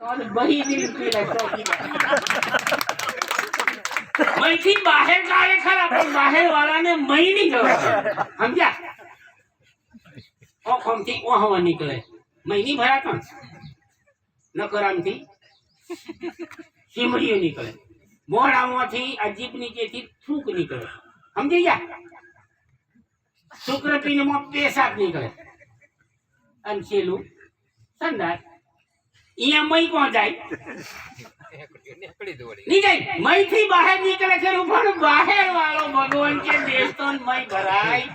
और बही दिल पीला ચોકીદાર મહીથી બહાર કાઢે ખરા પણ બહાર વાળાને મહી નહીં ગયો સમજ્યા ઓખમથી ઓહવા નીકળે મહી નહીં ભરાતો નકરામથી સિમડીઓ નીકળે મોઢામાંથી અજીબ નીચેથી થૂક નીકળે સમજી ગયા શુક્રપિંડમાં પેશાબ નીકળે અને છેલ્લું સંદાસ અહીંયા મહી પહોંચાય નહીં જાય મહીથી બહાર નીકળે ખરું પણ બહાર વાળો ભગવાન કે દેશ તો મહી ભરાય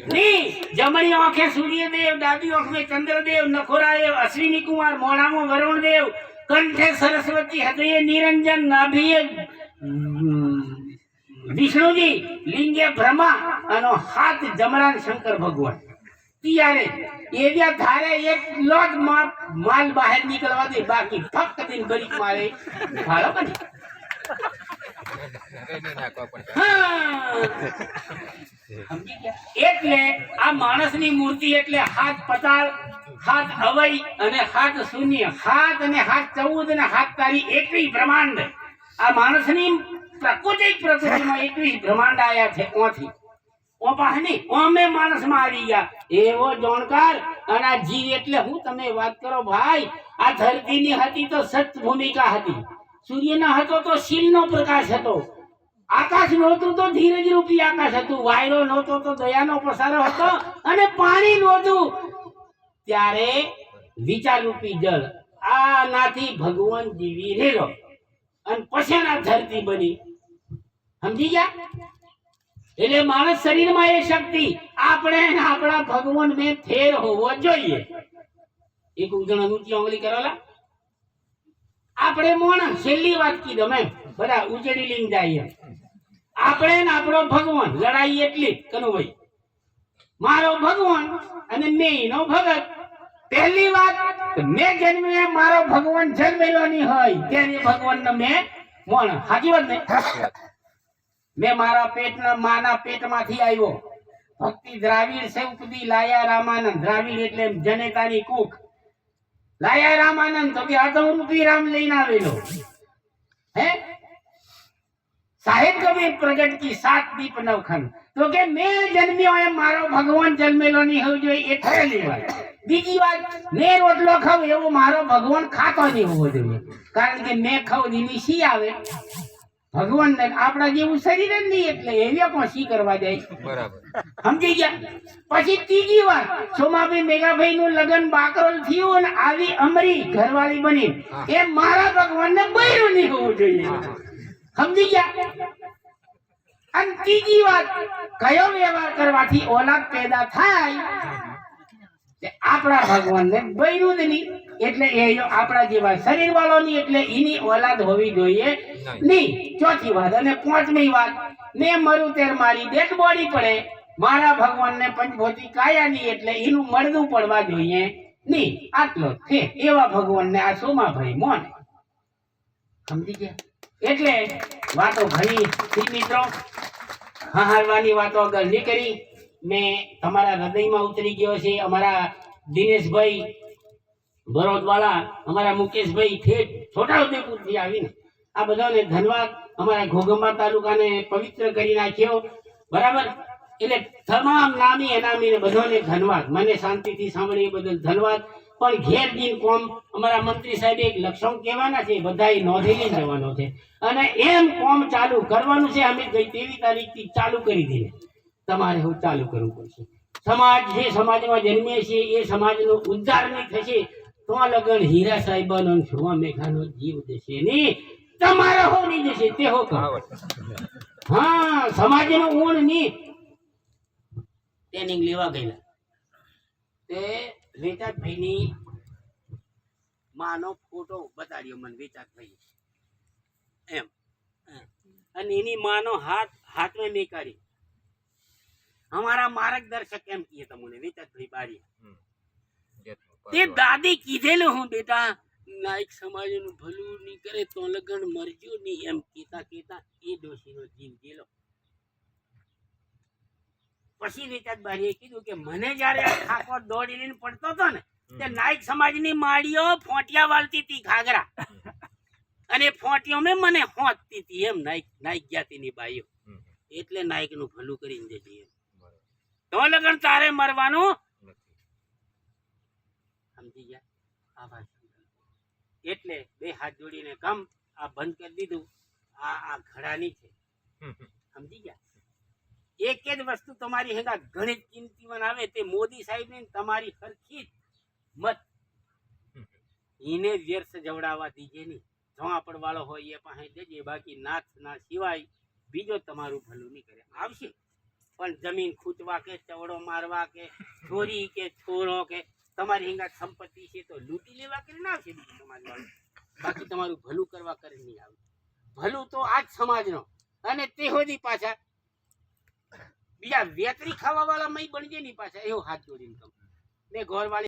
નહીં જમણી આંખે સૂર્યદેવ ડાબી આંખે ચંદ્રદેવ નખોરાદેવ અશ્વિની કુમાર મોઢામાં વરુણદેવ કંઠે સરસ્વતી હૃદયે નિરંજન નાભીએ વિષ્ણુજી લિંગે બ્રહ્મા અને હાથ જમરાન શંકર ભગવાન ત્યારે એરિયા ધારે એકલો જ માલ બહાર નીકળવા દે બાકી ફક્ત દિન ગરીબ મારે ભાડો કરી એટલે આ માણસની મૂર્તિ એટલે હાથ પતાળ હાથ અવય અને હાથ શૂન્ય હાથ અને હાથ 14 અને હાથ તારી 21 બ્રહ્માંડ આ માણસની પ્રકૃતિમાં 21 બ્રહ્માંડ આયા છે ઓથી ઓપાહની ઓમે માણસમાં આવી ગયા એવો જાણકાર અને આ જીવ એટલે હું તમે વાત કરો ભાઈ આ ધરતીની હતી તો સત ભૂમિકા હતી સૂર્યના હતો તો શીલનો પ્રકાશ હતો આકાશ નહોતું તો ધીરજ રૂપી આકાશ હતું વાયરો નહોતો તો દયાનો પસારો હતો અને પાણી નહોતું ત્યારે વિચાર રૂપી જળ આ નાથી ભગવાન જીવી રહેલો અને પછી આ ધરતી બની સમજી ગયા એટલે માણસ શરીરમાં એ શક્તિ આપણે આપણા ભગવાન ને ફેર હોવો જોઈએ એક ઉદાહરણ ઊંચી આંગળી કરેલા આપણે મોણ છેલ્લી વાત કીધો મેં બધા ઉજળી લઈને જાય આપણે ને આપણો ભગવાન લડાઈ એટલી કનુભાઈ મારો ભગવાન અને મેં ભગત પહેલી વાત મેં જન્મે મારો ભગવાન જન્મેલો નહીં હોય ત્યારે ભગવાન ને મેં મોણ સાચી વાત ને मैं मारा पेटना माना पेटમાંથી આવ્યો ભક્તિ દ્રાવિડ સે ઉપદી લાયા રામાનંદ દ્રાવિડ એટલે જનેતાની કુખ લાયા રામાનંદ તો કે આદમ રૂપી રામ લઈને આવેલો હે સાહેબ કબીર પ્રગટ કી 7 દીપ નવખંડ તો કે મેં જન્મ્યો એમ મારો ભગવાન જન્મેલો નહીં હોવો જોઈએ એ થયેલી વાત બીજી વાત મેં રોટલો ખાવ એવો મારો ભગવાન ખાતો નહીં હોવો જોઈએ કારણ કે મેં ખાવ દીની સી આવે ભગવાન ને આપણા જેવું શરીર જ નહીં એટલે એવી પણ સી કરવા જાય બરાબર સમજી ગયા પછી ત્રીજી વાત સોમાભાઈ મેઘાભાઈ નું લગન બાકરોલ થયું અને આવી અમરી ઘરવાળી બની એ મારા ભગવાન ને બૈરું નહીં હોવું જોઈએ સમજી ગયા અને ત્રીજી વાત કયો વ્યવહાર કરવાથી ઓલાદ પેદા થાય આપણા ભગવાન ને બૈરું જ નહીં એટલે એ આપણા જેવા શરીર વાળો ની એટલે એની ઓલાદ હોવી જોઈએ નહીં ચોથી વાત અને પાંચમી વાત મેં મરું તેર મારી ડેડ બોડી પડે મારા ભગવાન ને પંચભૌતિક કાયા ની એટલે એનું મળદું પડવા જોઈએ નહીં આટલો છે એવા ભગવાન ને આ સોમાભાઈ મોન સમજી ગયા એટલે વાતો ઘણી થી મિત્રો હારવાની વાતો આગળ નહીં કરી મેં તમારા હૃદયમાં ઉતરી ગયો છે અમારા દિનેશભાઈ બરોદવાળા અમારા મુકેશભાઈ ઠેઠ છોટાઉદેપુર થી આવીને આ બધાને ધન્યવાદ અમારા ઘોગંબા તાલુકાને પવિત્ર કરી નાખ્યો બરાબર એટલે તમામ નામી અનામી ને બધાને ધન્યવાદ મને શાંતિથી સાંભળી બદલ ધન્યવાદ પણ ઘેર દિન કોમ અમારા મંત્રી સાહેબ એક લક્ષણ કહેવાના છે બધાએ નોંધી જવાનો છે અને એમ કોમ ચાલુ કરવાનું છે અમે ગઈ 23 તારીખથી ચાલુ કરી દીધી તમારે હું ચાલુ કરવું પડશે સમાજ જે સમાજમાં જન્મે છે એ સમાજનો ઉદ્ધાર નહીં થશે તો લગન હીરા સાહેબાનો સુવા મેઘાનો જીવ દેશે નહીં તમારો હો નહીં જશે તે હો હા સમાજનો ઊણ નહીં ટ્રેનિંગ લેવા ગયેલા તે વેચાતભાઈની માનો ફોટો બતાડ્યો મને વેચાતભાઈ એમ અને એની માનો હાથમાં મેકાડી हमारा मार्गदर्शक एम किए तमने वेचातभाई बारिया ते दादी कीधेलो हूं बेटा नायक समाज नु भलू नहीं करे तो लगन मरजो नहीं एम कीता कीता ए डोशी नो जीव गेलो પછી વેચાત બારીએ કીધું કે મને જ્યારે આ ખાકો દોડી લઈને પડતો હતો ને તે નાયક સમાજની માળીઓ ફોંટિયા વાળતી હતી ઘાઘરા અને ફોંટીઓ મેં મને હોંચતી હતી એમ નાયક જ્ઞાતિની બાઈઓ એટલે નાયકનું ભલું કરીને દેજે એમ તો લગન તારે મરવાનું સમજી ગયા આ વાત એટલે બે હાથ જોડીને કામ આ બંધ કરી દીધું આ ઘડાની છે સમજી ગયા એક જ વસ્તુ તમારી હેગા ઘણી જ કિંમતીમાં આવે તે મોદી સાહેબ ને તમારી સરખી જ મત એને વ્યર્થ જવડાવવા દીજે નહીં ઝોંપડ વાળો હોય એ પાસે દેજે બાકી નાથ ના સિવાય બીજો તમારું ભલું નહીં કરે આવશે પણ જમીન ખૂંચવા કે ચવડો મારવા કે ચોરી કે છોરો કે તમારી હિંગા સંપત્તિ છે તો લૂંટી લેવા કરીને આવશે બીજું સમાજ વાળું બાકી તમારું ભલું કરવા કરી નહીં આવે ભલું તો આ જ સમાજનો અને તે હોદી પાછા બીજા વેતરી ખાવા વાળા મય બનજે નહીં પાછા એવો હાથ જોડીને કહું ને ઘર વાળી